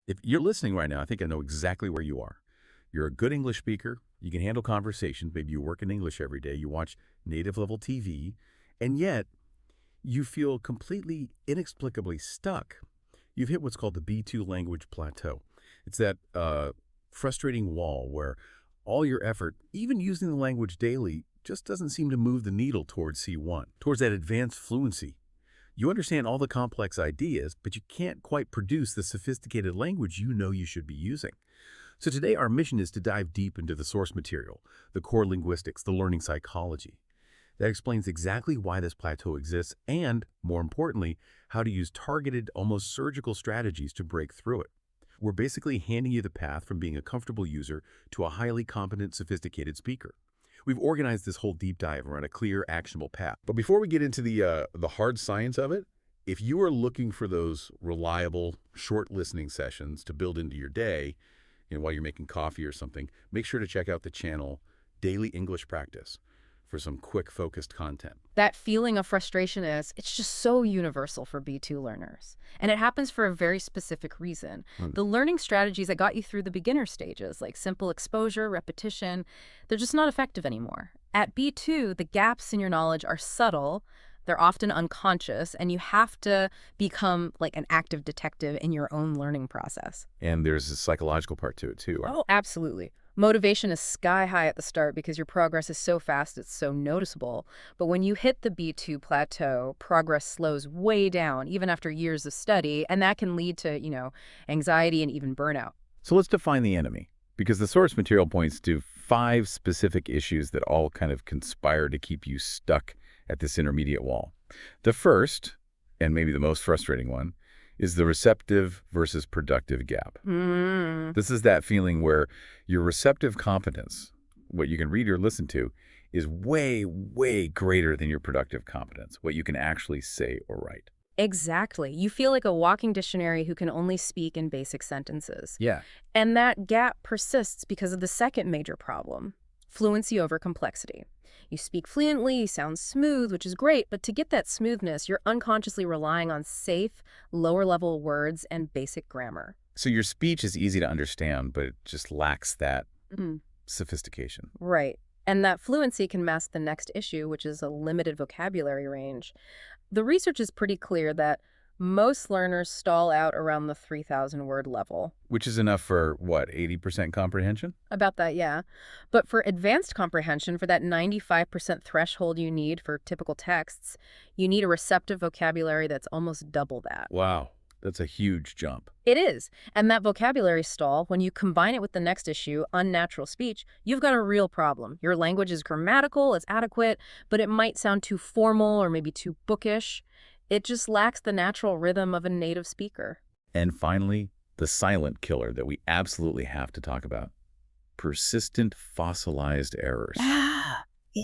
If you're listening right now, I think I know exactly where you are. You're a good English speaker. You can handle conversations. Maybe you work in English every day. You watch native level TV. And yet, you feel completely inexplicably stuck. You've hit what's called the B2 language plateau. It's that frustrating wall where all your effort, even using the language daily, just doesn't seem to move the needle towards C1, towards that advanced fluency. You understand all the complex ideas, but you can't quite produce the sophisticated language you know you should be using. So today our mission is to dive deep into the source material, the core linguistics, the learning psychology. That explains exactly why this plateau exists and, more importantly, how to use targeted, almost surgical strategies to break through it. We're basically handing you the path from being a comfortable user to a highly competent, sophisticated speaker. We've organized this whole deep dive around a clear, actionable path. But before we get into the hard science of it, if you are looking for those reliable, short listening sessions to build into your day, while you're making coffee or something, make sure to check out the channel Daily English Practice for some quick, focused content. That feeling of frustration it's just so universal for B2 learners. And it happens for a very specific reason. The learning strategies that got you through the beginner stages, like simple exposure, repetition, they're just not effective anymore. At B2, the gaps in your knowledge are subtle, they're often unconscious, and you have to become like an active detective in your own learning process. And there's a psychological part to it, too. Oh, absolutely. Motivation is sky high at the start because your progress is so fast, it's so noticeable. But when you hit the B2 plateau, progress slows way down, even after years of study, and that can lead to, anxiety and even burnout. So let's define the enemy, because the source material points to 5 specific issues that all kind of conspire to keep you stuck at this intermediate wall. The first, and maybe the most frustrating one, is the receptive versus productive gap. This is that feeling where your receptive competence, what you can read or listen to, is way, way greater than your productive competence, what you can actually say or write. Exactly. You feel like a walking dictionary who can only speak in basic sentences. Yeah. And that gap persists because of the second major problem, fluency over complexity. You speak fluently, sound smooth, which is great, but to get that smoothness, you're unconsciously relying on safe, lower-level words and basic grammar. So your speech is easy to understand, but it just lacks that sophistication. Right. And that fluency can mask the next issue, which is a limited vocabulary range. The research is pretty clear that most learners stall out around the 3,000-word level. Which is enough for, what, 80% comprehension? About that, yeah. But for advanced comprehension, for that 95% threshold you need for typical texts, you need a receptive vocabulary that's almost double that. Wow, that's a huge jump. It is. And that vocabulary stall, when you combine it with the next issue, unnatural speech, you've got a real problem. Your language is grammatical, it's adequate, but it might sound too formal or maybe too bookish. It just lacks the natural rhythm of a native speaker. And finally, the silent killer that we absolutely have to talk about. Persistent fossilized errors.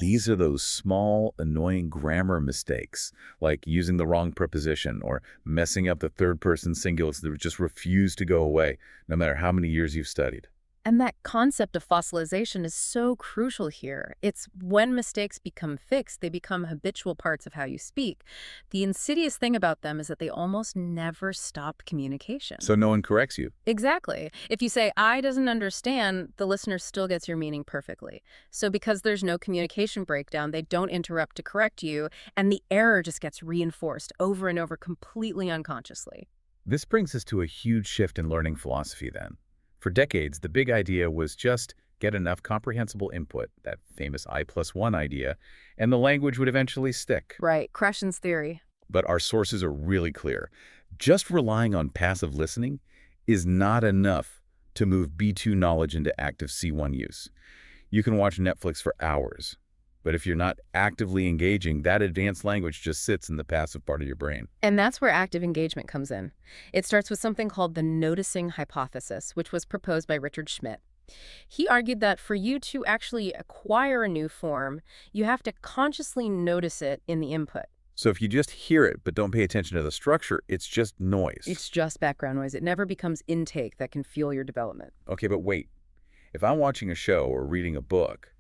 These are those small, annoying grammar mistakes, like using the wrong preposition or messing up the third-person singulars that just refuse to go away, no matter how many years you've studied. And that concept of fossilization is so crucial here. It's when mistakes become fixed, they become habitual parts of how you speak. The insidious thing about them is that they almost never stop communication. So no one corrects you. Exactly. If you say, I doesn't understand, the listener still gets your meaning perfectly. So because there's no communication breakdown, they don't interrupt to correct you, and the error just gets reinforced over and over completely unconsciously. This brings us to a huge shift in learning philosophy then. For decades, the big idea was just get enough comprehensible input, that famous I+1 idea, and the language would eventually stick. Right, Krashen's theory. But our sources are really clear. Just relying on passive listening is not enough to move B2 knowledge into active C1 use. You can watch Netflix for hours, but if you're not actively engaging, that advanced language just sits in the passive part of your brain. And that's where active engagement comes in. It starts with something called the noticing hypothesis, which was proposed by Richard Schmidt. He argued that for you to actually acquire a new form, you have to consciously notice it in the input. So if you just hear it but don't pay attention to the structure, it's just noise. It's just background noise. It never becomes intake that can fuel your development. Okay, but wait. If I'm watching a show or reading a book,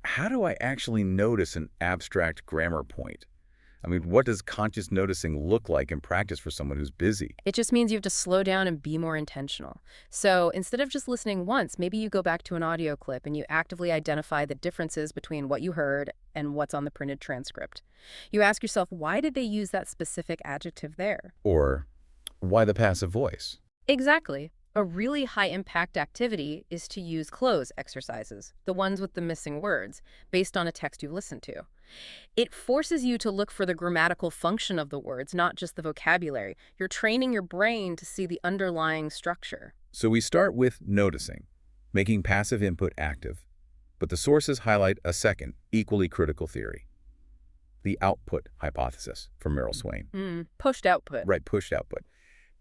how do I actually notice an abstract grammar point? I mean, what does conscious noticing look like in practice for someone who's busy? It just means you have to slow down and be more intentional. So instead of just listening once, maybe you go back to an audio clip and you actively identify the differences between what you heard and what's on the printed transcript. You ask yourself, why did they use that specific adjective there? Or why the passive voice? Exactly. A really high-impact activity is to use close exercises, the ones with the missing words, based on a text you've listened to. It forces you to look for the grammatical function of the words, not just the vocabulary. You're training your brain to see the underlying structure. So we start with noticing, making passive input active. But the sources highlight a second, equally critical theory. The output hypothesis from Merrill Swain. Pushed output. Right, pushed output.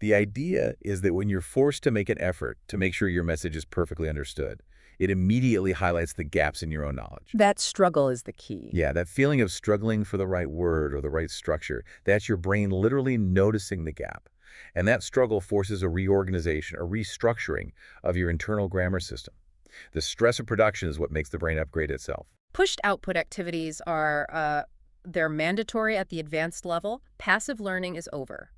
The idea is that when you're forced to make an effort to make sure your message is perfectly understood, it immediately highlights the gaps in your own knowledge. That struggle is the key. Yeah, that feeling of struggling for the right word or the right structure, that's your brain literally noticing the gap. And that struggle forces a reorganization, a restructuring of your internal grammar system. The stress of production is what makes the brain upgrade itself. Pushed output activities are, they're mandatory at the advanced level. Passive learning is over.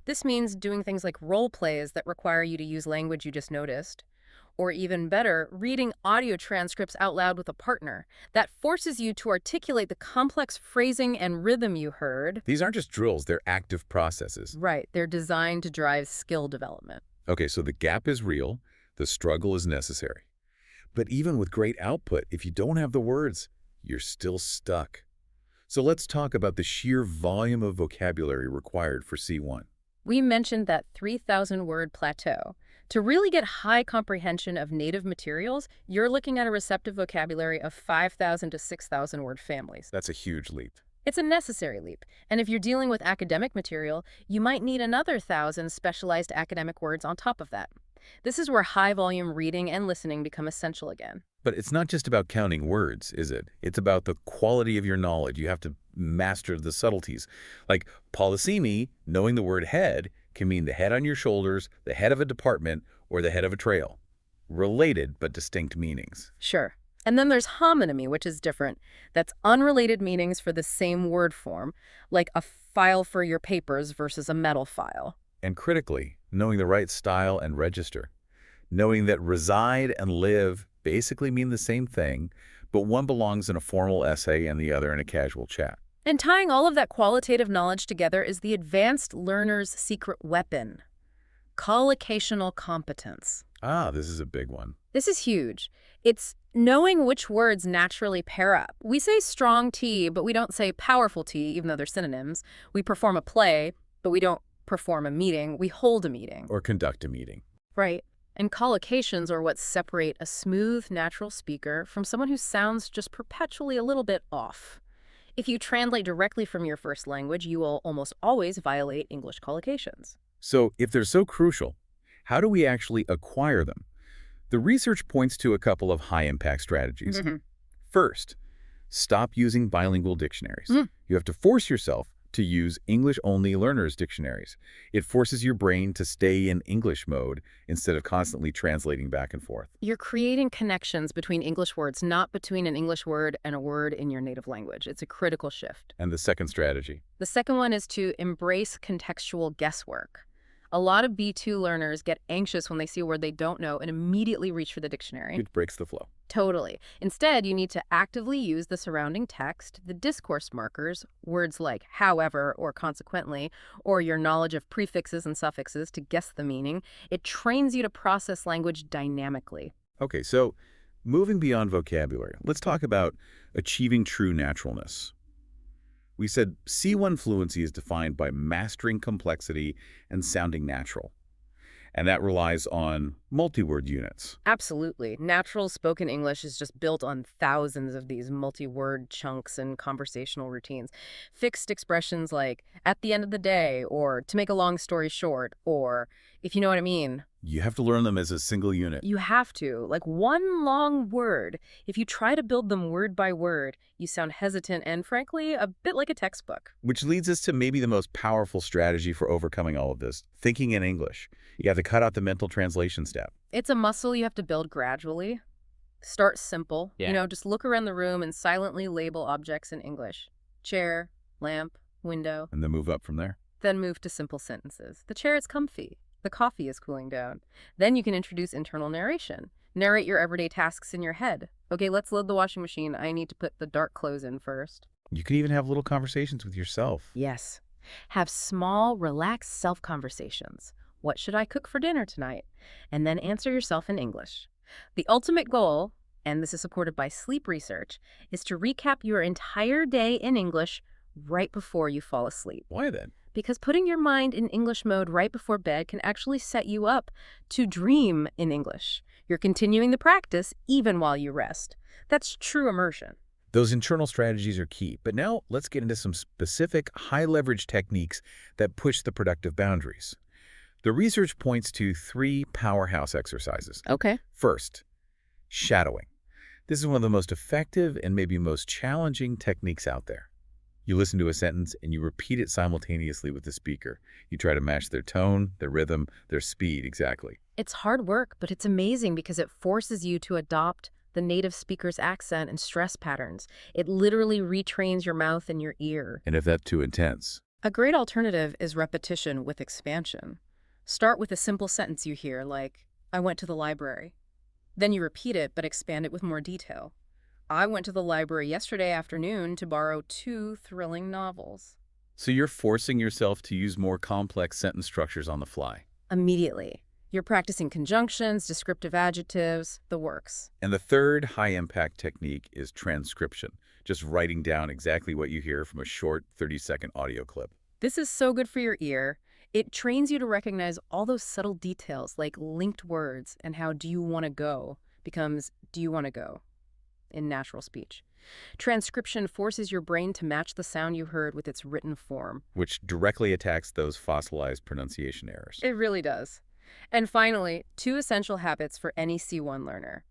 This means doing things like role plays that require you to use language you just noticed. Or even better, reading audio transcripts out loud with a partner. That forces you to articulate the complex phrasing and rhythm you heard. These aren't just drills, they're active processes. Right, they're designed to drive skill development. Okay, so the gap is real, the struggle is necessary. But even with great output, if you don't have the words, you're still stuck. So let's talk about the sheer volume of vocabulary required for C1. We mentioned that 3,000-word plateau. To really get high comprehension of native materials, you're looking at a receptive vocabulary of 5,000 to 6,000-word families. That's a huge leap. It's a necessary leap. And if you're dealing with academic material, you might need another 1,000 specialized academic words on top of that. This is where high-volume reading and listening become essential again. But it's not just about counting words, is it? It's about the quality of your knowledge. You have to master the subtleties. Like polysemy, knowing the word head, can mean the head on your shoulders, the head of a department, or the head of a trail. Related but distinct meanings. Sure. And then there's homonymy, which is different. That's unrelated meanings for the same word form, like a file for your papers versus a metal file. And critically, knowing the right style and register. Knowing that reside and live basically mean the same thing, but one belongs in a formal essay and the other in a casual chat. And tying all of that qualitative knowledge together is the advanced learner's secret weapon, collocational competence. Ah, this is a big one. This is huge. It's knowing which words naturally pair up. We say strong T, but we don't say powerful T, even though they're synonyms. We perform a play, but we don't perform a meeting. We hold a meeting. Or conduct a meeting. Right. And collocations are what separate a smooth, natural speaker from someone who sounds just perpetually a little bit off. If you translate directly from your first language, you will almost always violate English collocations. So if they're so crucial, how do we actually acquire them? The research points to a couple of high-impact strategies. First, stop using bilingual dictionaries. You have to force yourself to use English-only learners' dictionaries. It forces your brain to stay in English mode instead of constantly translating back and forth. You're creating connections between English words, not between an English word and a word in your native language. It's a critical shift. And the second strategy? The second one is to embrace contextual guesswork. A lot of B2 learners get anxious when they see a word they don't know and immediately reach for the dictionary. It breaks the flow. Totally. Instead, you need to actively use the surrounding text, the discourse markers, words like however or consequently, or your knowledge of prefixes and suffixes to guess the meaning. It trains you to process language dynamically. Okay, so moving beyond vocabulary, let's talk about achieving true naturalness. We said C1 fluency is defined by mastering complexity and sounding natural. And that relies on multi-word units. Absolutely. Natural spoken English is just built on thousands of these multi-word chunks and conversational routines. Fixed expressions like, at the end of the day, or to make a long story short, or if you know what I mean. You have to learn them as a single unit. You have to. Like one long word. If you try to build them word by word, you sound hesitant and, frankly, a bit like a textbook. Which leads us to maybe the most powerful strategy for overcoming all of this, thinking in English. You have to cut out the mental translation step. It's a muscle you have to build gradually. Start simple. Yeah. You know, just look around the room and silently label objects in English. Chair, lamp, window. And then move up from there. Then move to simple sentences. The chair is comfy. The coffee is cooling down. Then you can introduce internal narration. Narrate your everyday tasks in your head. Okay, let's load the washing machine. I need to put the dark clothes in first. You can even have little conversations with yourself. Yes. Have small, relaxed self-conversations. What should I cook for dinner tonight? And then answer yourself in English. The ultimate goal, and this is supported by sleep research, is to recap your entire day in English right before you fall asleep. Why then? Because putting your mind in English mode right before bed can actually set you up to dream in English. You're continuing the practice even while you rest. That's true immersion. Those internal strategies are key. But now let's get into some specific high-leverage techniques that push the productive boundaries. The research points to 3 powerhouse exercises. Okay. First, shadowing. This is one of the most effective and maybe most challenging techniques out there. You listen to a sentence and you repeat it simultaneously with the speaker. You try to match their tone, their rhythm, their speed exactly. It's hard work, but it's amazing because it forces you to adopt the native speaker's accent and stress patterns. It literally retrains your mouth and your ear. And if that's too intense? A great alternative is repetition with expansion. Start with a simple sentence you hear, like, I went to the library. Then you repeat it, but expand it with more detail. I went to the library yesterday afternoon to borrow 2 thrilling novels. So you're forcing yourself to use more complex sentence structures on the fly. Immediately. You're practicing conjunctions, descriptive adjectives, the works. And the third high-impact technique is transcription, just writing down exactly what you hear from a short 30-second audio clip. This is so good for your ear. It trains you to recognize all those subtle details like linked words and how do you want to go becomes do you want to go in natural speech. Transcription forces your brain to match the sound you heard with its written form. Which directly attacks those fossilized pronunciation errors. It really does. And finally, 2 essential habits for any C1 learner.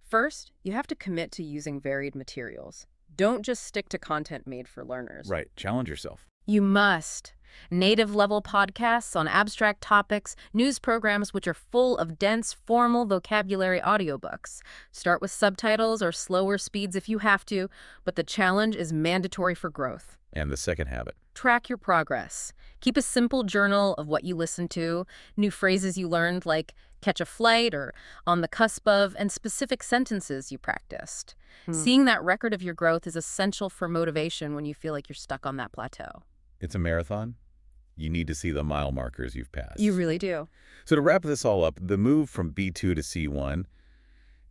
First, you have to commit to using varied materials. Don't just stick to content made for learners. Right. Challenge yourself. You must. Native-level podcasts on abstract topics, news programs which are full of dense, formal vocabulary audiobooks. Start with subtitles or slower speeds if you have to, but the challenge is mandatory for growth. And the second habit. Track your progress. Keep a simple journal of what you listen to, new phrases you learned like catch a flight or on the cusp of, and specific sentences you practiced. Seeing that record of your growth is essential for motivation when you feel like you're stuck on that plateau. It's a marathon. You need to see the mile markers you've passed. You really do. So to wrap this all up, the move from B2 to C1,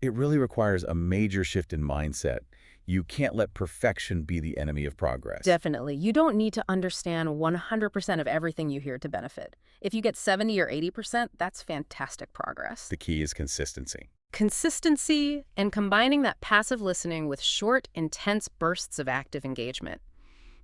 it really requires a major shift in mindset. You can't let perfection be the enemy of progress. Definitely. You don't need to understand 100% of everything you hear to benefit. If you get 70 or 80%, that's fantastic progress. The key is consistency. Consistency and combining that passive listening with short, intense bursts of active engagement.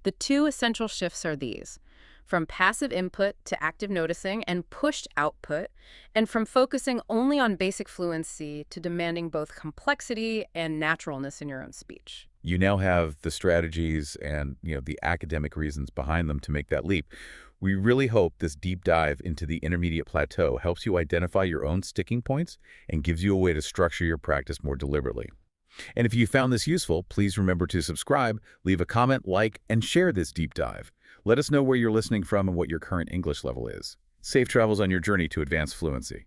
The 2 essential shifts are these: from passive input to active noticing and pushed output, and from focusing only on basic fluency to demanding both complexity and naturalness in your own speech. You now have the strategies and the academic reasons behind them to make that leap. We really hope this deep dive into the intermediate plateau helps you identify your own sticking points and gives you a way to structure your practice more deliberately. And if you found this useful, please remember to subscribe, leave a comment, like, and share this deep dive. Let us know where you're listening from and what your current English level is. Safe travels on your journey to advanced fluency.